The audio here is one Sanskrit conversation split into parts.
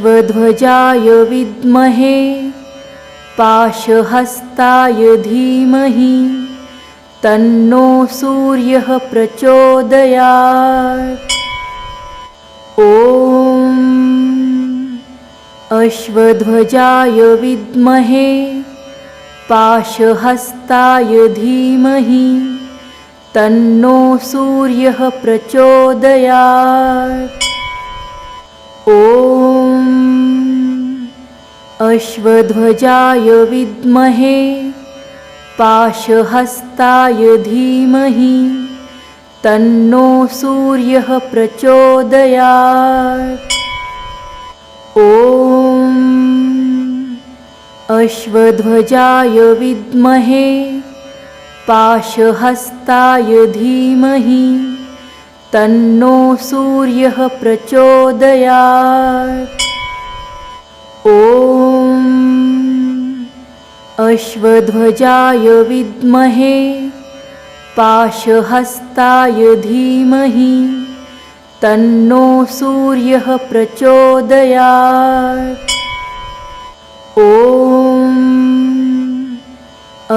अश्वध्वजाय विद्महे पाशहस्ताय धीमहि तन्नो सूर्यः प्रचोदयात्। ॐ अश्वध्वजाय विद्महे पाशहस्ताय धीमहि तन्नो सूर्यः प्रचोदयात्। ॐ अश्वध्वजाय विद्महे पाशहस्ताय धीमहि तन्नो सूर्यः प्रचोदयात्। ॐ अश्वध्वजाय विद्महे पाशहस्ताय धीमहि तन्नो सूर्यः प्रचोदयात्। ॐ अश्वध्वजाय विद्महे पाशहस्ताय धीमहि तन्नो सूर्यः प्रचोदयात्। ॐ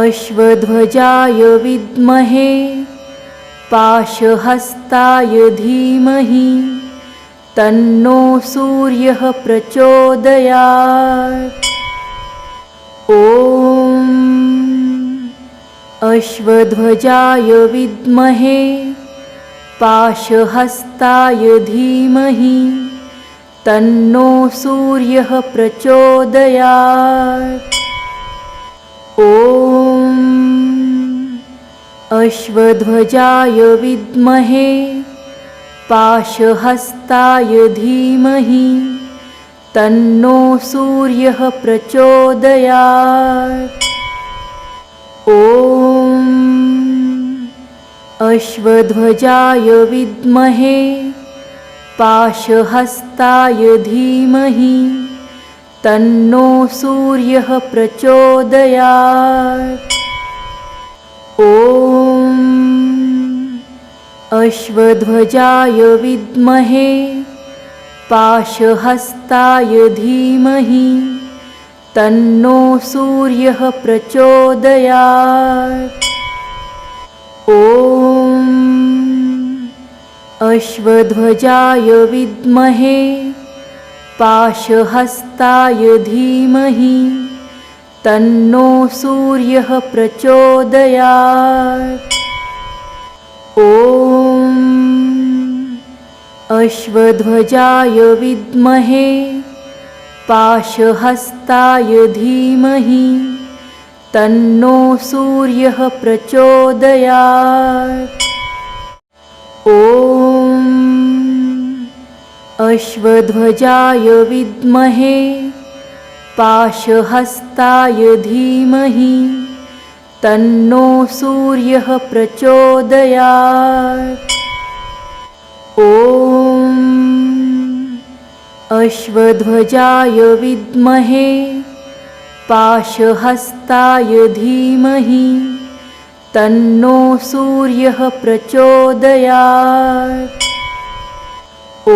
अश्वध्वजाय विद्महे पाशहस्ताय धीमहि तन्नो सूर्यः प्रचोदयात्। ॐ अश्वध्वजाय विद्महे पाशहस्ताय धीमहि तन्नो सूर्यः प्रचोदयात्। ॐ अश्वध्वजाय विद्महे पाशहस्ताय धीमहि तन्नो सूर्यः प्रचोदयात्। ॐ अश्वध्वजाय विद्महे पाशहस्ताय धीमहि तन्नो सूर्यः प्रचोदयात्। ॐ अश्वध्वजाय विद्महे पाशहस्ताय धीमहि तन्नो सूर्यः प्रचोदयात्। ॐ अश्वध्वजाय विद्महे पाशहस्ताय धीमहि तन्नो सूर्यः प्रचोदयात्। ॐ अश्वध्वजाय विद्महे पाशहस्ताय धीमहि तन्नो सूर्यः प्रचोदयात्। ॐ अश्वध्वजाय विद्महे पाशहस्ताय धीमहि तन्नो सूर्यः प्रचोदयात्। ॐ अश्वध्वजाय विद्महे पाशहस्ताय धीमहि तन्नो सूर्यः प्रचोदयात्। ॐ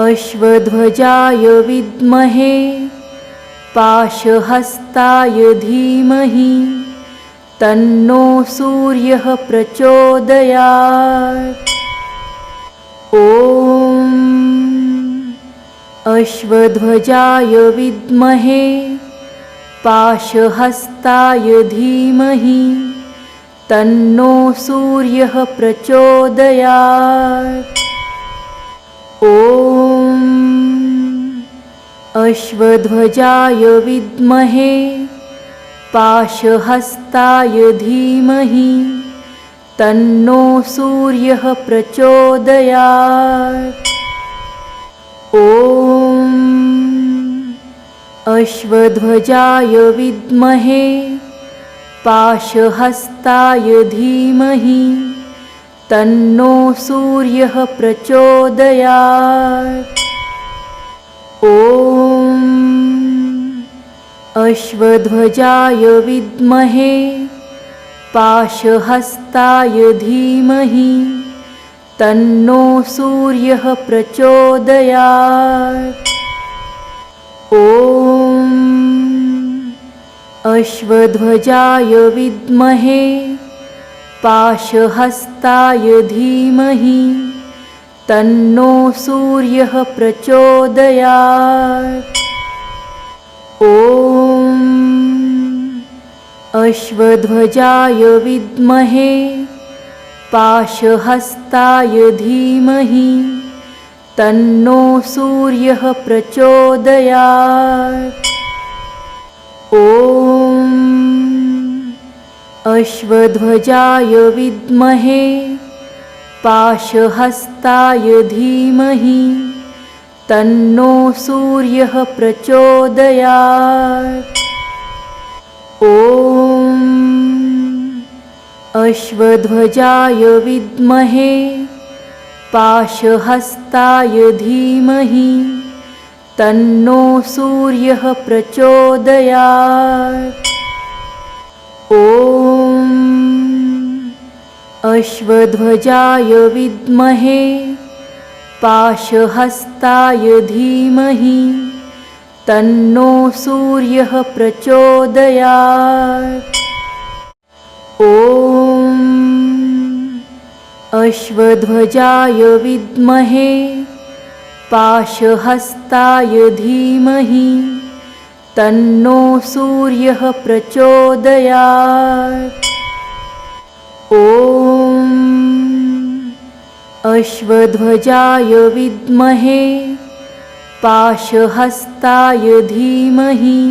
अश्वध्वजाय विद्महे पाशहस्ताय धीमहि तन्नो सूर्यः प्रचोदयात्। ॐ अश्वध्वजाय विद्महे पाशहस्ताय धीमहि तन्नो सूर्यः प्रचोदयात्। ॐ अश्वध्वजाय विद्महे पाशहस्ताय धीमहि तन्नो सूर्यः प्रचोदयात्। ॐ अश्वध्वजाय विद्महे पाशहस्ताय धीमहि तन्नो सूर्यः प्रचोदयात्। ॐ अश्वध्वजाय विद्महे पाशहस्ताय धीमहि तन्नो सूर्यः प्रचोदयात्। ॐ अश्वध्वजाय विद्महे पाशहस्ताय धीमहि तन्नो सूर्यः प्रचोदयात्। ॐ अश्वध्वजाय विद्महे पाशहस्ताय धीमहि तन्नो सूर्यः प्रचोदयात्। ॐ अश्वध्वजाय विद्महे पाशहस्ताय धीमहि तन्नो सूर्यः प्रचोदयात्। ॐ अश्वध्वजाय विद्महे पाशहस्ताय धीमहि तन्नो सूर्यः प्रचोदयात्। ॐ अश्वध्वजाय विद्महे पाशहस्ताय धीमहि तन्नो सूर्यः प्रचोदयात्। ॐ अश्वध्वजाय विद्महे पाशहस्ताय धीमहि तन्नो सूर्यः प्रचोदयात्। ॐ अश्वध्वजाय विद्महे पाशहस्ताय धीमहि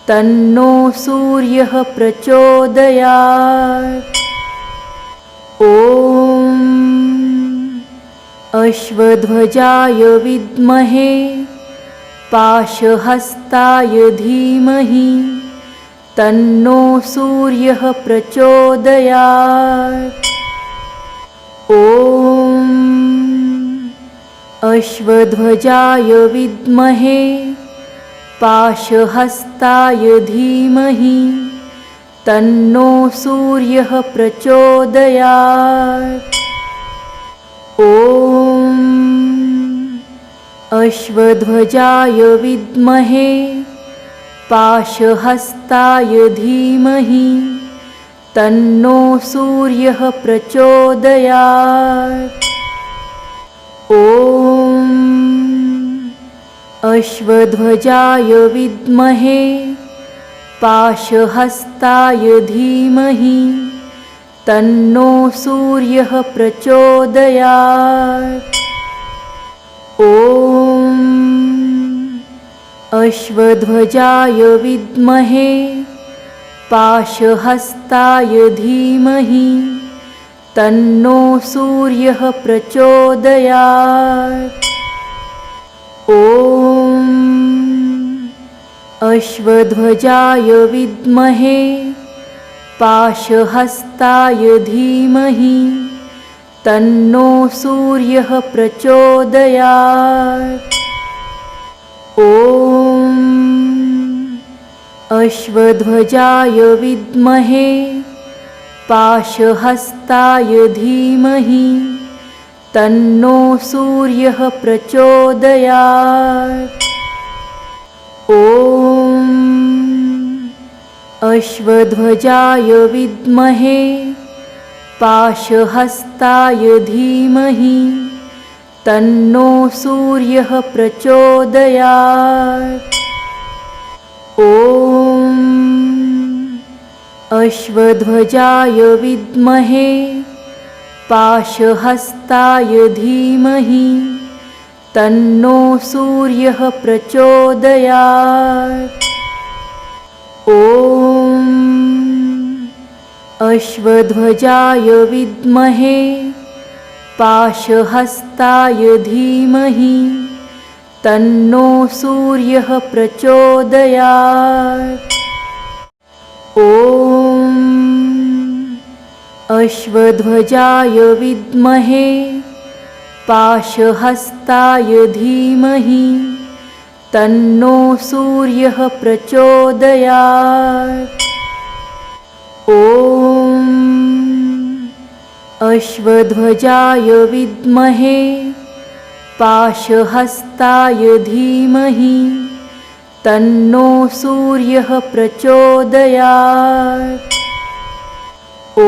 तन्नो सूर्यः प्रचोदयात्। ॐ अश्वध्वजाय विद्महे पाशहस्ताय धीमहि तन्नो सूर्यः प्रचोदयात्। ॐ अश्वध्वजाय विद्महे पाशहस्ताय धीमहि तन्नो सूर्यः प्रचोदयात्। ॐ अश्वध्वजाय विद्महे पाशहस्ताय धीमहि तन्नो सूर्यः प्रचोदयात्। ॐ अश्वध्वजाय विद्महे पाशहस्ताय धीमहि तन्नो सूर्यः प्रचोदयात्। ॐ अश्वध्वजाय विद्महे पाशहस्ताय धीमहि तन्नो सूर्यः प्रचोदयात्। ॐ अश्वध्वजाय विद्महे पाशहस्ताय धीमहि तन्नो सूर्यः प्रचोदयात्। ॐ अश्वध्वजाय विद्महे पाशहस्ताय धीमहि तन्नो सूर्यः प्रचोदयात्। ॐ अश्वध्वजाय विद्महे पाशहस्ताय धीमहि तन्नो सूर्यः प्रचोदयात्। ॐ अश्वध्वजाय विद्महे पाशहस्ताय धीमहि तन्नो सूर्यः प्रचोदयात्। ॐ अश्वध्वजाय विद्महे पाशहस्ताय धीमहि तन्नो सूर्यः प्रचोदयात्। ॐ अश्वध्वजाय विद्महे पाशहस्ताय धीमहि तन्नो सूर्यः प्रचोदयात्। ॐ अश्वध्वजाय विद्महे पाशहस्ताय धीमहि तन्नो सूर्यः प्रचोदयात्। ॐ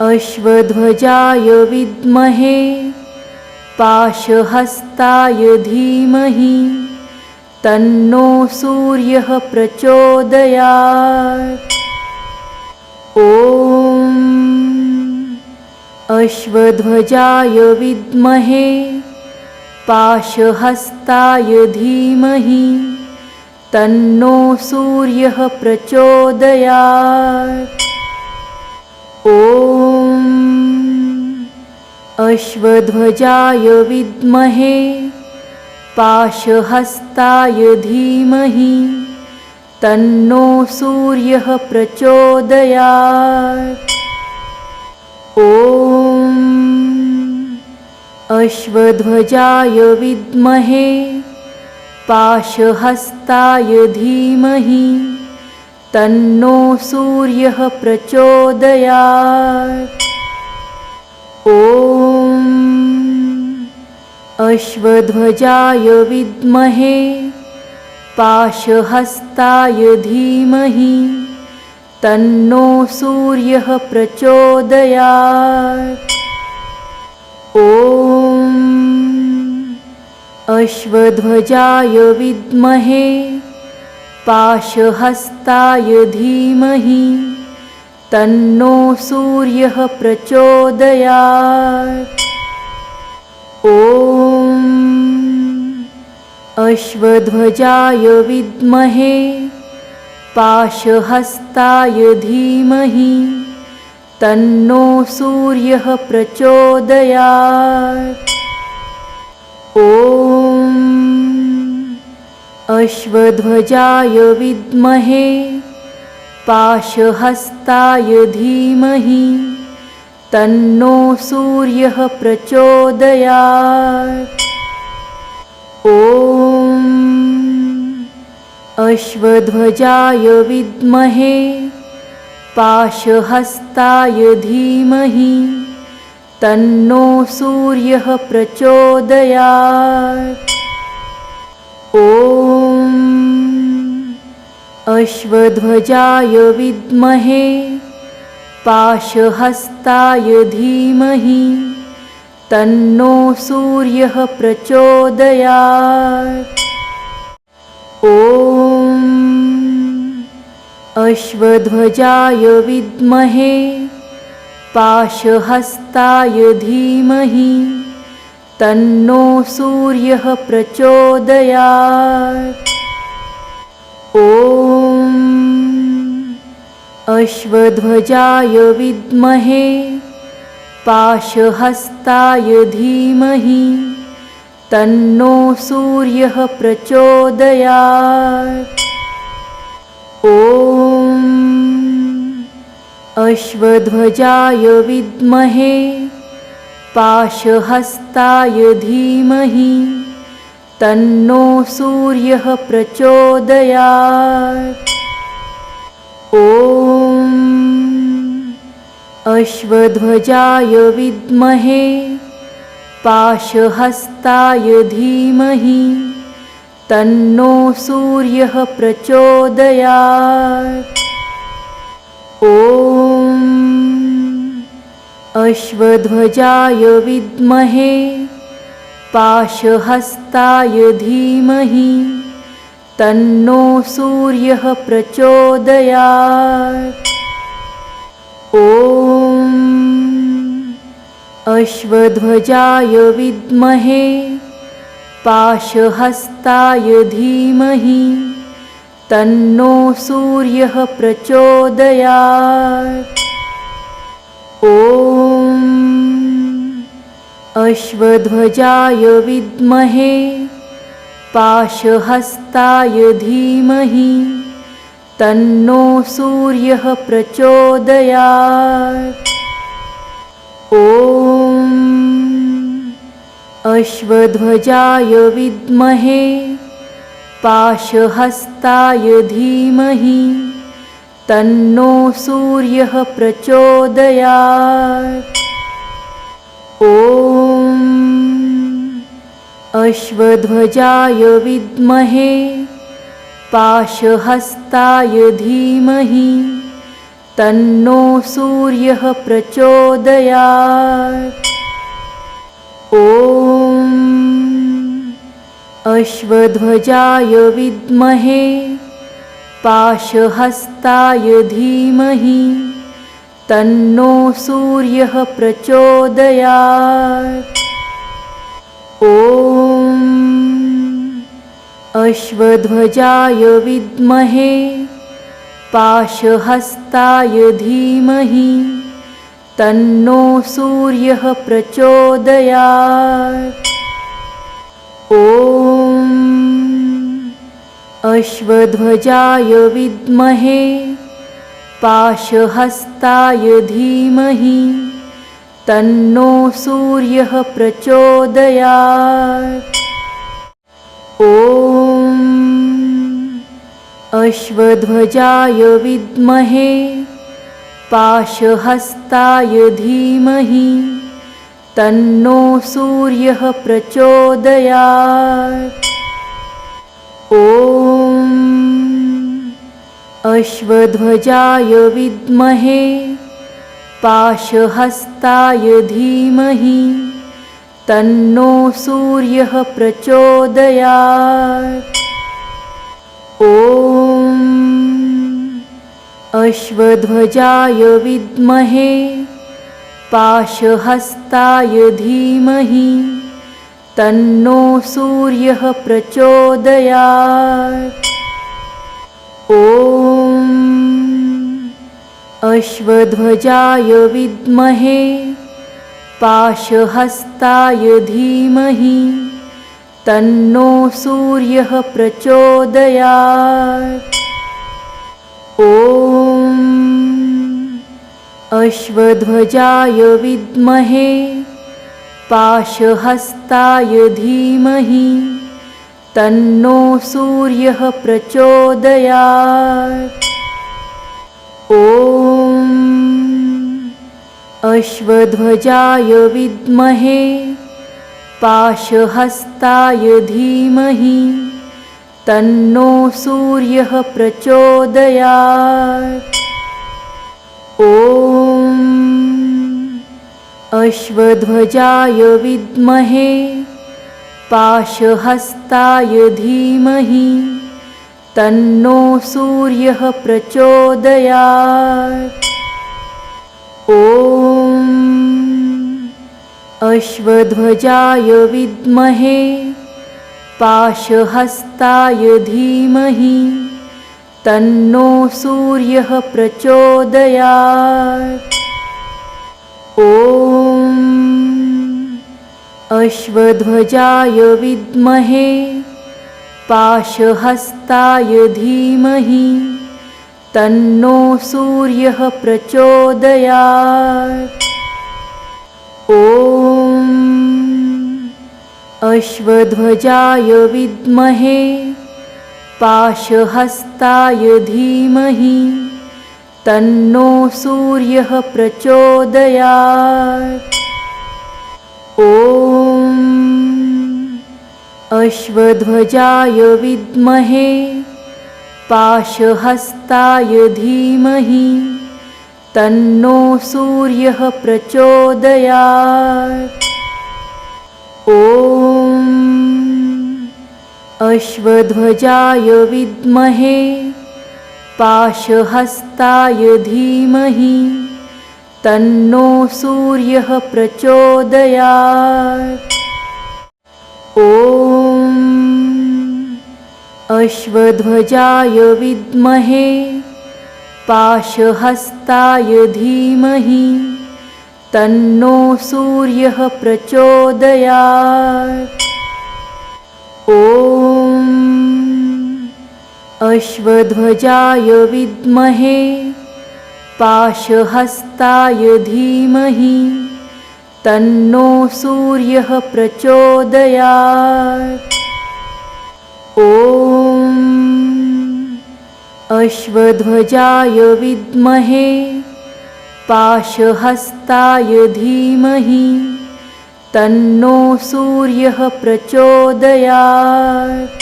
अश्वध्वजाय विद्महे पाशहस्ताय धीमहि तन्नो सूर्यः प्रचोदयात्। ॐ अश्वध्वजाय विद्महे पाशहस्ताय धीमहि तन्नो सूर्यः प्रचोदयात्। ॐ अश्वध्वजाय विद्महे पाशहस्ताय धीमहि तन्नो सूर्यः प्रचोदयात्। ॐ अश्वध्वजाय विद्महे पाशहस्ताय धीमहि तन्नो सूर्यः प्रचोदयात्। ॐ अश्वध्वजाय विद्महे पाशहस्ताय धीमहि तन्नो सूर्यः प्रचोदयात्। ॐ अश्वध्वजाय विद्महे पाशहस्ताय धीमहि तन्नो सूर्यः प्रचोदयात्। ॐ अश्वध्वजाय विद्महे पाशहस्ताय धीमहि तन्नो सूर्यः प्रचोदयात्। ॐ अश्वध्वजाय विद्महे पाशहस्ताय धीमहि तन्नो सूर्यः प्रचोदयात्। ॐ अश्वध्वजाय विद्महे पाशहस्ताय धीमहि तन्नो सूर्यः प्रचोदयात्। ॐ अश्वध्वजाय विद्महे पाशहस्ताय धीमहि तन्नो सूर्यः प्रचोदयात्। ॐ अश्वध्वजाय विद्महे पाशहस्ताय धीमहि तन्नो सूर्यः प्रचोदयात्। ॐ अश्वध्वजाय विद्महे पाशहस्ताय धीमहि तन्नो सूर्यः प्रचोदयात्। ॐ अश्वध्वजाय विद्महे पाशहस्ताय धीमहि तन्नो सूर्यः प्रचोदयात्। ॐ अश्वध्वजाय विद्महे पाशहस्ताय धीमहि तन्नो सूर्यः प्रचोदयात्। ॐ अश्वध्वजाय विद्महे पाशहस्ताय धीमहि तन्नो सूर्यः प्रचोदयात्। ॐ अश्वध्वजाय विद्महे पाशहस्ताय धीमहि तन्नो सूर्यः प्रचोदयात्। ॐ अश्वध्वजाय विद्महे पाशहस्ताय धीमहि तन्नो सूर्यः प्रचोदयात्। ॐ अश्वध्वजाय विद्महे पाशहस्ताय धीमहि तन्नो सूर्यः प्रचोदयात्। ॐ अश्वध्वजाय विद्महे पाशहस्ताय धीमहि तन्नो सूर्यः प्रचोदयात्। ॐ अश्वध्वजाय विद्महे पाशहस्ताय धीमहि तन्नो सूर्यः प्रचोदयात्। ॐ अश्वध्वजाय विद्महे पाशहस्ताय धीमहि तन्नो सूर्यः प्रचोदयात्। ॐ अश्वध्वजाय विद्महे पाशहस्ताय धीमहि तन्नो सूर्यः प्रचोदयात्। ॐ अश्वध्वजाय विद्महे पाशहस्ताय धीमहि तन्नो सूर्यः प्रचोदयात्। ॐ अश्वध्वजाय विद्महे पाशहस्ताय धीमहि तन्नो सूर्यः प्रचोदयात्। ॐ अश्वध्वजाय विद्महे पाशहस्ताय धीमहि तन्नो सूर्यः प्रचोदयात्। ॐ अश्वध्वजाय विद्महे पाशहस्ताय धीमहि तन्नो सूर्यः प्रचोदयात्। ॐ अश्वध्वजाय विद्महे पाशहस्ताय धीमहि तन्नो सूर्यः प्रचोदयात्। ॐ अश्वध्वजाय विद्महे पाशहस्ताय धीमहि तन्नो सूर्यः प्रचोदयात्। ॐ अश्वध्वजाय विद्महे पाशहस्ताय धीमहि तन्नो सूर्यः प्रचोदयात्। ॐ अश्वध्वजाय विद्महे पाशहस्ताय धीमहि तन्नो सूर्यः प्रचोदयात्। ॐ अश्वध्वजाय विद्महे पाशहस्ताय धीमहि तन्नो सूर्यः प्रचोदयात्। ॐ अश्वध्वजाय विद्महे पाशहस्ताय धीमहि तन्नो सूर्यः प्रचोदयात्। ॐ अश्वध्वजाय विद्महे पाशहस्ताय धीमहि तन्नो सूर्यः प्रचोदयात्। ॐ अश्वध्वजाय विद्महे पाशहस्ताय धीमहि तन्नो सूर्यः प्रचोदयात्। ॐ अश्वध्वजाय विद्महे पाशहस्ताय धीमहि तन्नो सूर्यः प्रचोदयात्। ॐ अश्वध्वजाय विद्महे पाशहस्ताय धीमहि तन्नो सूर्यः प्रचोदयात्। ॐ अश्वध्वजाय विद्महे पाशहस्ताय धीमहि तन्नो सूर्यः प्रचोदयात्।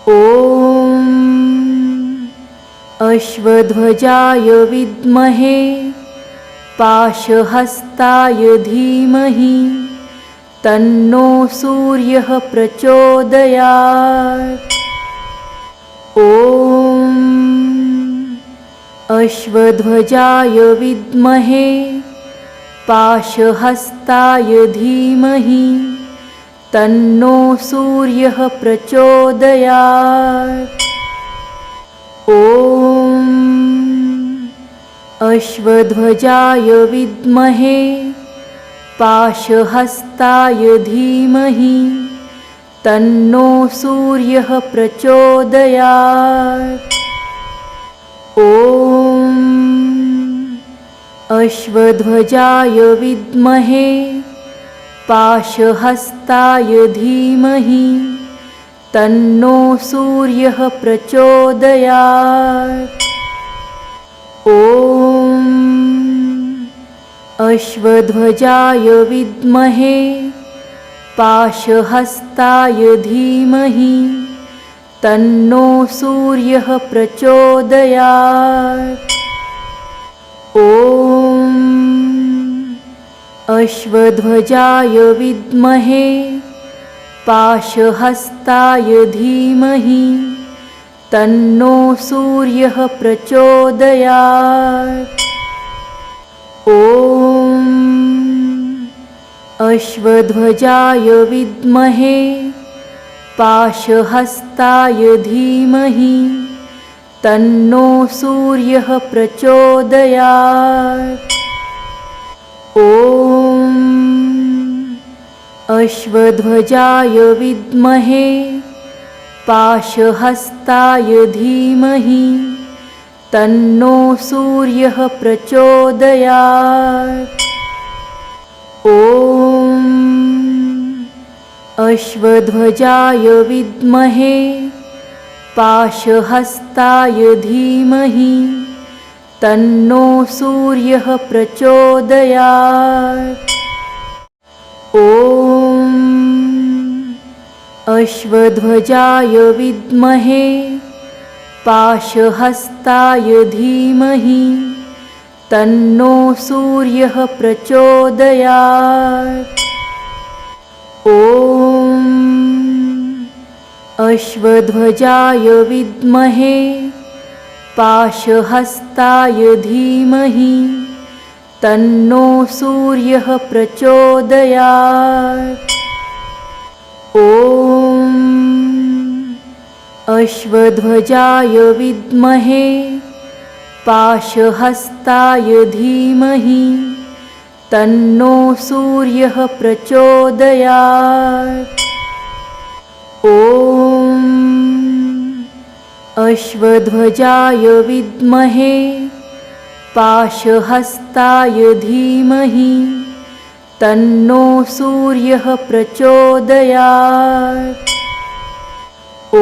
ॐ अश्वध्वजाय विद्महे पाशहस्ताय धीमहि तन्नो सूर्यः प्रचोदयात्। ॐ अश्वध्वजाय विद्महे पाशहस्ताय धीमहि तन्नो सूर्यः प्रचोदयात्। ॐ अश्वध्वजाय विद्महे पाशहस्ताय धीमहि तन्नो सूर्यः प्रचोदयात्। ॐ अश्वध्वजाय विद्महे पाशहस्ताय धीमहि तन्नो सूर्यः प्रचोदयात्। ॐ अश्वध्वजाय विद्महे पाशहस्ताय धीमहि तन्नो सूर्यः प्रचोदयात्। ॐ अश्वध्वजाय विद्महे पाशहस्ताय धीमहि तन्नो सूर्यः प्रचोदयात्। ॐ अश्वध्वजाय विद्महे पाशहस्ताय धीमहि तन्नो सूर्यः प्रचोदयात्। ॐ अश्वध्वजाय विद्महे पाशहस्ताय धीमहि तन्नो सूर्यः प्रचोदयात्। ॐ अश्वध्वजाय विद्महे पाशहस्ताय धीमहि तन्नो सूर्यः प्रचोदयात्। ॐ अश्वध्वजाय विद्महे पाशहस्ताय धीमहि तन्नो सूर्यः प्रचोदयात्। ॐ अश्वध्वजाय विद्महे पाशहस्ताय धीमहि तन्नो सूर्यः प्रचोदयात्। ॐ अश्वध्वजाय विद्महे पाशहस्ताय धीमहि तन्नो सूर्यः प्रचोदयात्। ॐ अश्वध्वजाय विद्महे पाशहस्ताय धीमहि तन्नो सूर्यः प्रचोदयात्। ॐ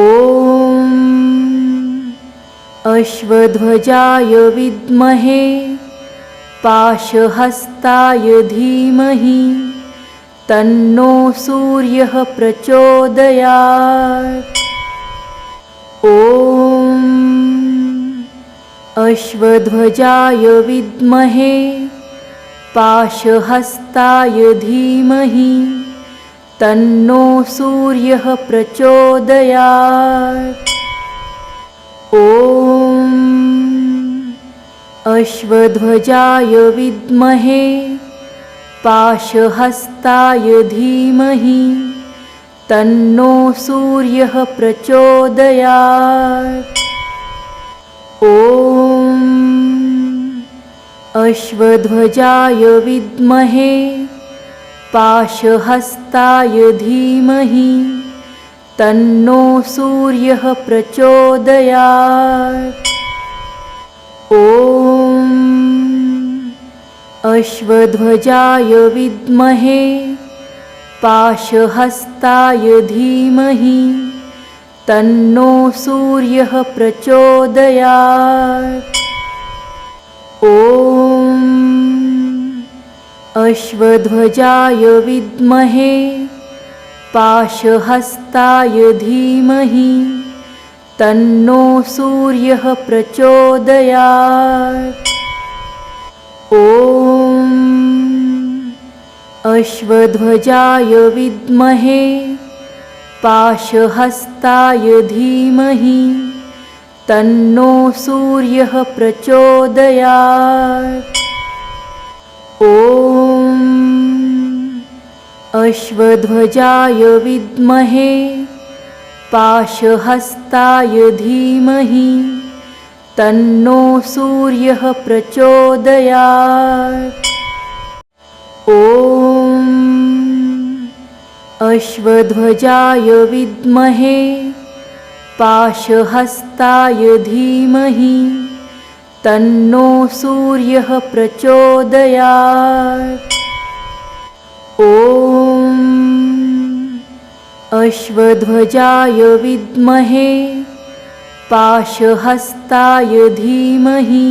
अश्वध्वजाय विद्महे पाशहस्ताय धीमहि तन्नो सूर्यः प्रचोदयात्। ॐ अश्वध्वजाय विद्महे पाशहस्ताय धीमहि तन्नो सूर्यः प्रचोदयात्। ॐ अश्वध्वजाय विद्महे पाशहस्ताय धीमहि तन्नो सूर्यः प्रचोदयात्। ॐ अश्वध्वजाय विद्महे पाशहस्ताय धीमहि तन्नो सूर्यः प्रचोदयात्। ॐ अश्वध्वजाय विद्महे पाशहस्ताय धीमहि तन्नो सूर्यः प्रचोदयात्। ॐ अश्वध्वजाय विद्महे पाशहस्ताय धीमहि तन्नो सूर्यः प्रचोदयात्। ॐ अश्वध्वजाय विद्महे पाशहस्ताय धीमहि तन्नो सूर्यः प्रचोदयात्। ॐ अश्वध्वजाय विद्महे पाशहस्ताय धीमहि तन्नो सूर्यः प्रचोदयात्। ॐ अश्वध्वजाय विद्महे पाशहस्ताय धीमहि तन्नो सूर्यः प्रचोदयात्। ॐ अश्वध्वजाय विद्महे पाशहस्ताय धीमहि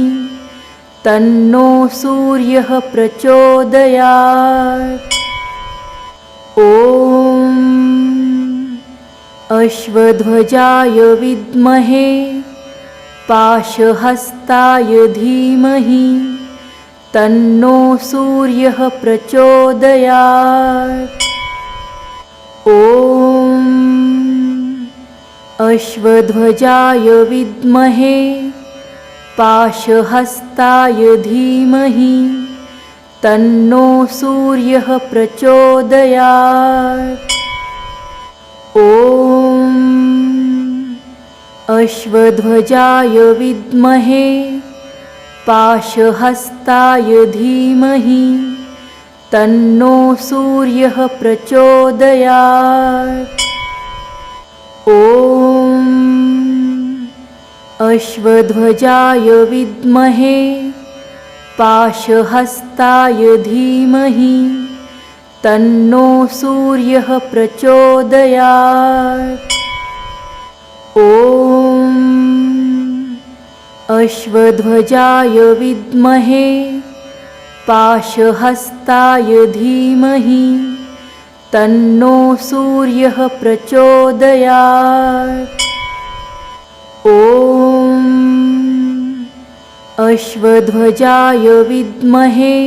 तन्नो सूर्यः प्रचोदयात्। ॐ अश्वध्वजाय विद्महे पाशहस्ताय धीमहि तन्नो सूर्यः प्रचोदयात्। ॐ अश्वध्वजाय विद्महे पाशहस्ताय धीमहि तन्नो सूर्यः प्रचोदयात्। ॐ अश्वध्वजाय विद्महे पाशहस्ताय धीमहि तन्नो सूर्यः प्रचोदयात्। ॐ अश्वध्वजाय विद्महे पाशहस्ताय धीमहि तन्नो सूर्यः प्रचोदयात्। ॐ अश्वध्वजाय विद्महे पाशहस्ताय धीमहि तन्नो सूर्यः प्रचोदयात्। ॐ अश्वध्वजाय विद्महे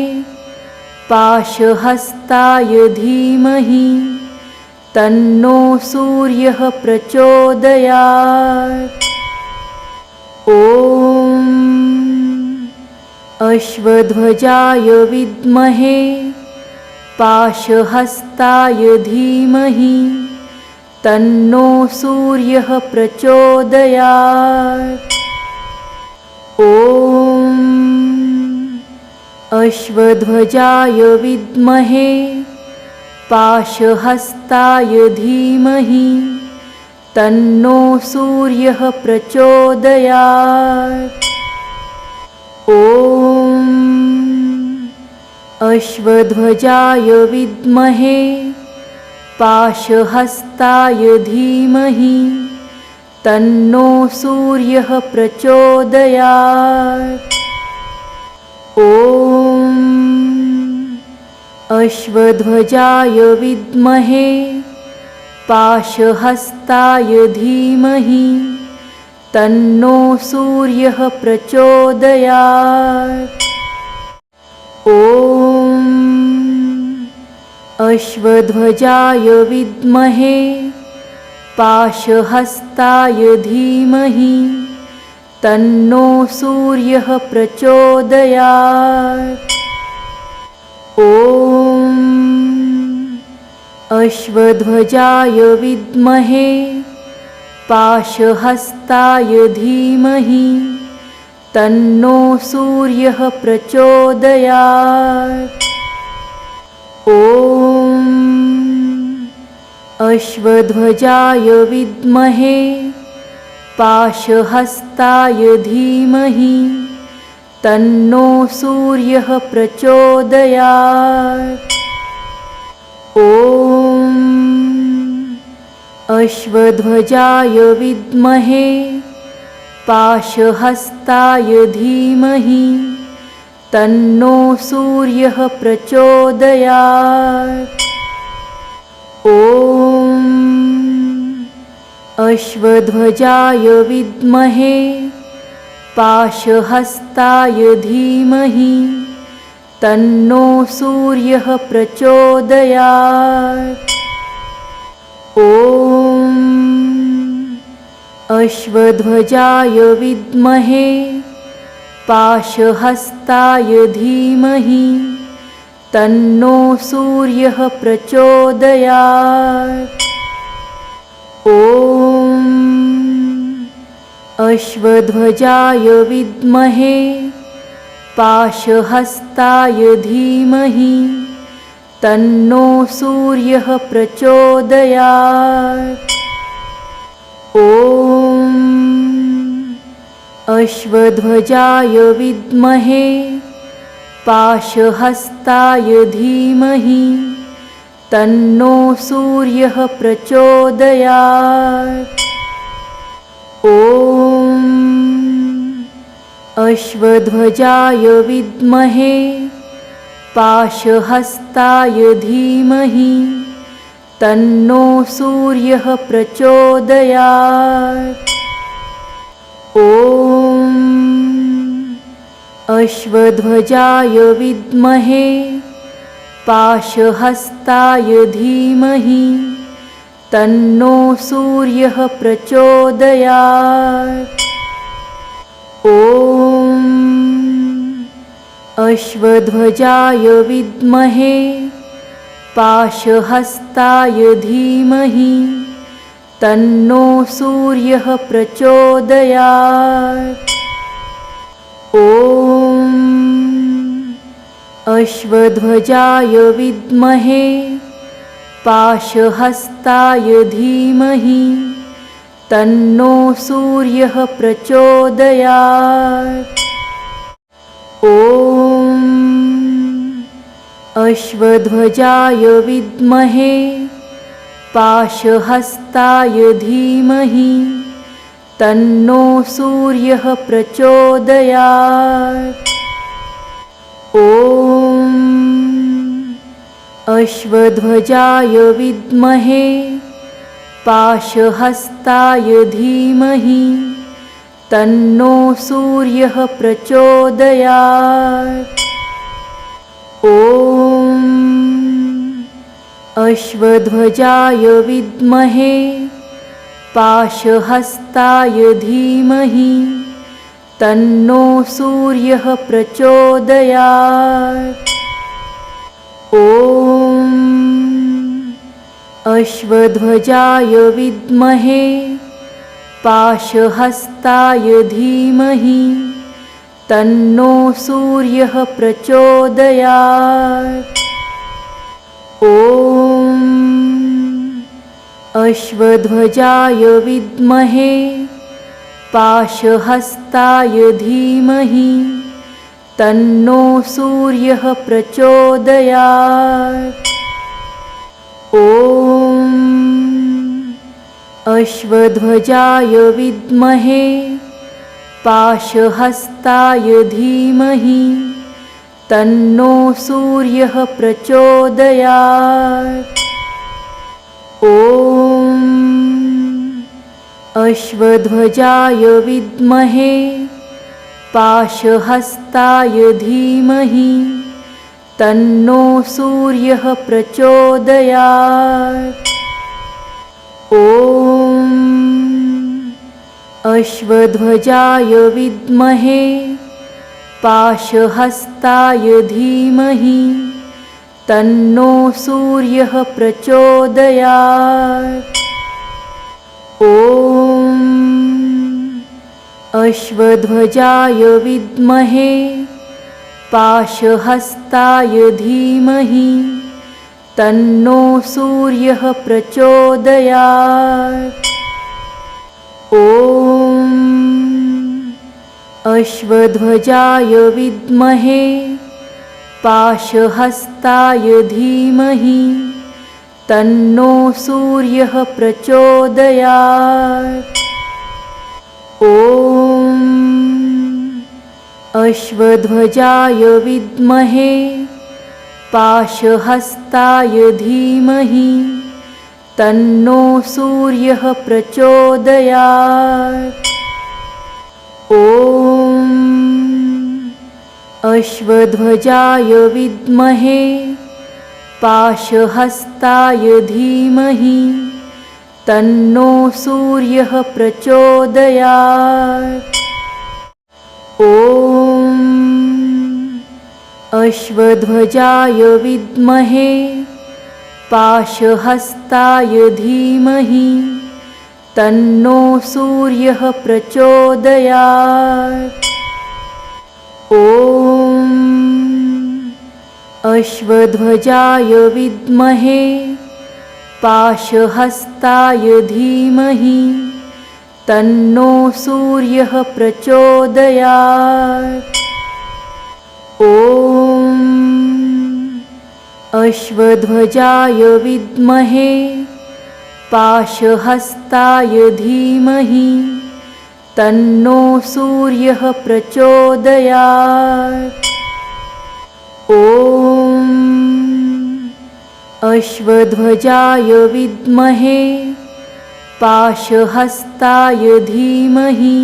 पाशहस्ताय धीमहि तन्नो सूर्यः प्रचोदयात्। ॐ अश्वध्वजाय विद्महे पाशहस्ताय धीमहि तन्नो सूर्यः प्रचोदयात्। ॐ अश्वध्वजाय विद्महे पाशहस्ताय धीमहि तन्नो सूर्यः प्रचोदयात्। ॐ अश्वध्वजाय विद्महे पाशहस्ताय धीमहि तन्नो सूर्यः प्रचोदयात्। ॐ अश्वध्वजाय विद्महे पाशहस्ताय धीमहि तन्नो सूर्यः प्रचोदयात्। ॐ अश्वध्वजाय विद्महे पाशहस्ताय धीमहि तन्नो सूर्यः प्रचोदयात्। ॐ अश्वध्वजाय विद्महे पाशहस्ताय धीमहि तन्नो सूर्यः प्रचोदयात्। ॐ अश्वध्वजाय विद्महे पाशहस्ताय धीमहि तन्नो सूर्यः प्रचोदयात्। ॐ अश्वध्वजाय विद्महे पाशहस्ताय धीमहि तन्नो सूर्यः प्रचोदयात्। ॐ अश्वध्वजाय विद्महे पाशहस्ताय धीमहि तन्नो सूर्यः प्रचोदयात्। ॐ अश्वध्वजाय विद्महे पाशहस्ताय धीमहि तन्नो सूर्यः प्रचोदयात्। ॐ अश्वध्वजाय विद्महे पाशहस्ताय धीमहि तन्नो सूर्यः प्रचोदयात्। ॐ अश्वध्वजाय विद्महे पाशहस्ताय धीमहि तन्नो सूर्यः प्रचोदयात्। ॐ अश्वध्वजाय विद्महे पाशहस्ताय धीमहि तन्नो सूर्यः प्रचोदयात्। ॐ अश्वध्वजाय विद्महे पाशहस्ताय धीमहि तन्नो सूर्यः प्रचोदयात्। ॐ अश्वध्वजाय विद्महे पाशहस्ताय धीमहि तन्नो सूर्यः प्रचोदयात्। ॐ अश्वध्वजाय विद्महे पाशहस्ताय धीमहि तन्नो सूर्यः प्रचोदयात्। ॐ अश्वध्वजाय विद्महे पाशहस्ताय धीमहि तन्नो सूर्यः प्रचोदयात्। ॐ अश्वध्वजाय विद्महे पाशहस्ताय धीमहि तन्नो सूर्यः प्रचोदयात्। ॐ अश्वध्वजाय विद्महे पाशहस्ताय धीमहि तन्नो सूर्यः प्रचोदयात्। ॐ अश्वध्वजाय विद्महे पाशहस्ताय धीमहि तन्नो सूर्यः प्रचोदयात्। ॐ अश्वध्वजाय विद्महे पाशहस्ताय धीमहि तन्नो सूर्यः प्रचोदयात्। ॐ अश्वध्वजाय विद्महे पाशहस्ताय धीमहि तन्नो सूर्यः प्रचोदयात्। ॐ अश्वध्वजाय विद्महे पाशहस्ताय धीमहि तन्नो सूर्यः प्रचोदयात्। ॐ अश्वध्वजाय विद्महे पाशहस्ताय धीमहि तन्नो सूर्यः प्रचोदयात्। ॐ अश्वध्वजाय विद्महे पाशहस्ताय धीमहि तन्नो सूर्यः प्रचोदयात्। ॐ अश्वध्वजाय विद्महे पाशहस्ताय धीमहि तन्नो सूर्यः प्रचोदयात्। ॐ अश्वध्वजाय विद्महे पाशहस्ताय धीमहि तन्नो सूर्यः प्रचोदयात्। ॐ अश्वध्वजाय विद्महे पाशहस्ताय धीमहि तन्नो सूर्यः प्रचोदयात्। ॐ अश्वध्वजाय विद्महे पाशहस्ताय धीमहि तन्नो सूर्यः प्रचोदयात्। ॐ अश्वध्वजाय विद्महे पाशहस्ताय धीमहि तन्नो सूर्यः प्रचोदयात्। ॐ अश्वध्वजाय विद्महे पाशहस्ताय धीमहि तन्नो सूर्यः प्रचोदयात्। ॐ अश्वध्वजाय विद्महे पाशहस्ताय धीमहि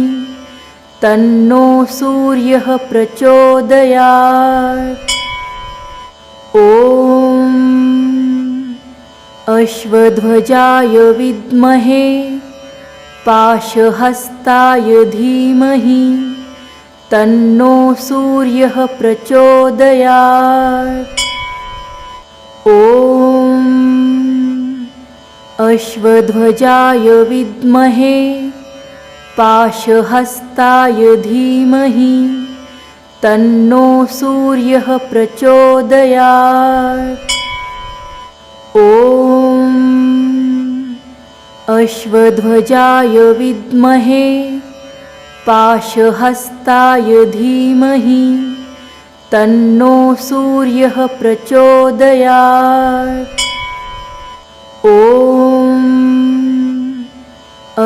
तन्नो सूर्यः प्रचोदयात्। ॐ अश्वध्वजाय विद्महे पाशहस्ताय धीमहि तन्नो सूर्यः प्रचोदयात्। ॐ अश्वध्वजाय विद्महे पाशहस्ताय धीमहि तन्नो सूर्यः प्रचोदयात्। ॐ अश्वध्वजाय विद्महे पाशहस्ताय धीमहि तन्नो सूर्यः प्रचोदयात्। ॐ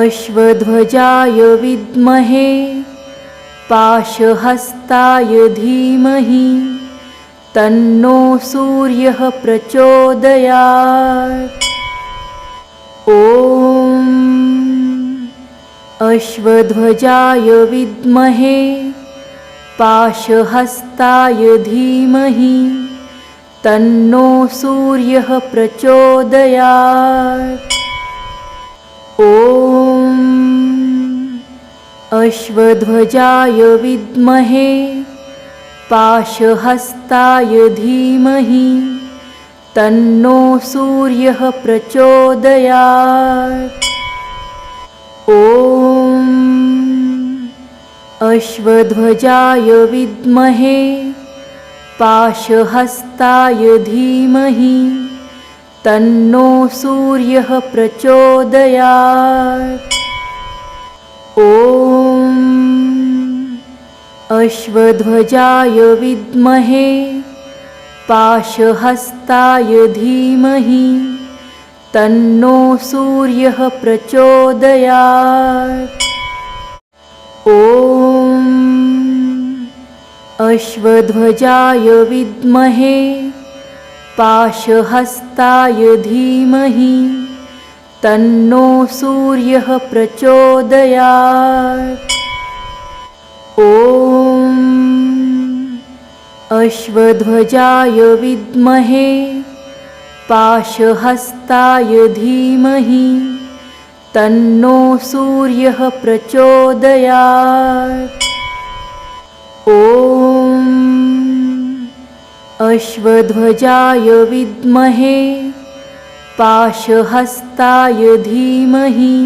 अश्वध्वजाय विद्महे पाशहस्ताय धीमहि तन्नो सूर्यः प्रचोदयात्। ॐ अश्वध्वजाय विद्महे पाशहस्ताय धीमहि तन्नो सूर्यः प्रचोदयात्। ॐ अश्वध्वजाय विद्महे पाशहस्ताय धीमहि तन्नो सूर्यः प्रचोदयात्। ॐ अश्वध्वजाय विद्महे पाशहस्ताय धीमहि तन्नो सूर्यः प्रचोदयात्। ॐ अश्वध्वजाय विद्महे पाशहस्ताय धीमहि तन्नो सूर्यः प्रचोदयात्। ॐ अश्वध्वजाय विद्महे पाशहस्ताय धीमहि तन्नो सूर्यः प्रचोदयात्। ॐ अश्वध्वजाय विद्महे पाशहस्ताय धीमहि तन्नो सूर्यः प्रचोदयात्। ॐ अश्वध्वजाय विद्महे पाशहस्ताय धीमहि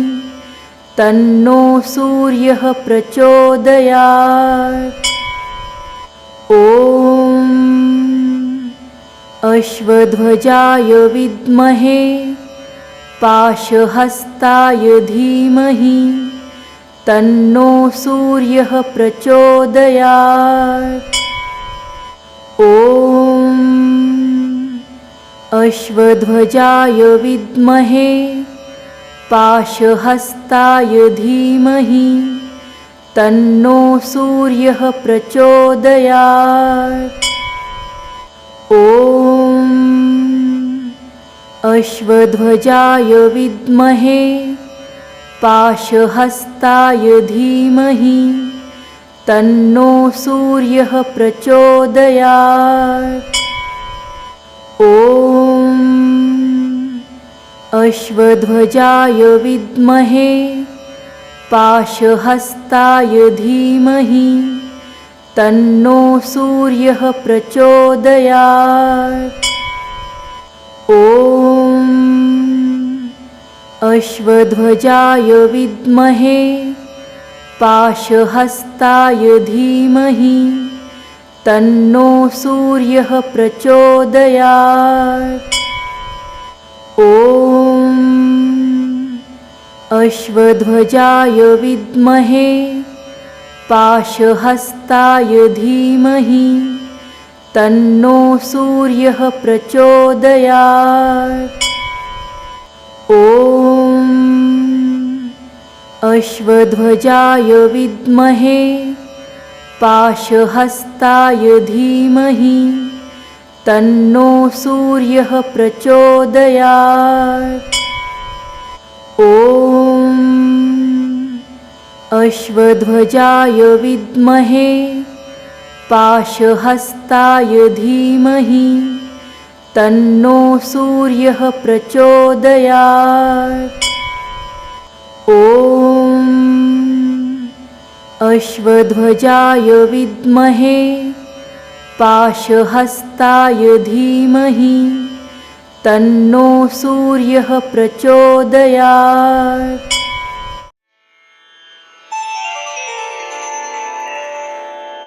तन्नो सूर्यः प्रचोदयात्। ॐ अश्वध्वजाय विद्महे पाशहस्ताय धीमहि तन्नो सूर्यः प्रचोदयात्। ॐ अश्वध्वजाय विद्महे पाशहस्ताय धीमहि तन्नो सूर्यः प्रचोदयात्। ॐ अश्वध्वजाय विद्महे पाशहस्ताय धीमहि तन्नो सूर्यः प्रचोदयात्। ॐ अश्वध्वजाय विद्महे पाशहस्ताय धीमहि तन्नो सूर्यः प्रचोदयात्। ॐ अश्वध्वजाय विद्महे पाशहस्ताय धीमहि तन्नो सूर्यः प्रचोदयात्। ॐ अश्वध्वजाय विद्महे पाशहस्ताय धीमहि तन्नो सूर्यः प्रचोदयात्। ॐ अश्वध्वजाय विद्महे पाशहस्ताय धीमहि तन्नो सूर्यः प्रचोदयात्। ॐ अश्वध्वजाय विद्महे पाशहस्ताय धीमहि तन्नो सूर्यः प्रचोदयात्। ॐ अश्वध्वजाय विद्महे पाशहस्ताय धीमहि तन्नो सूर्यः प्रचोदयात्।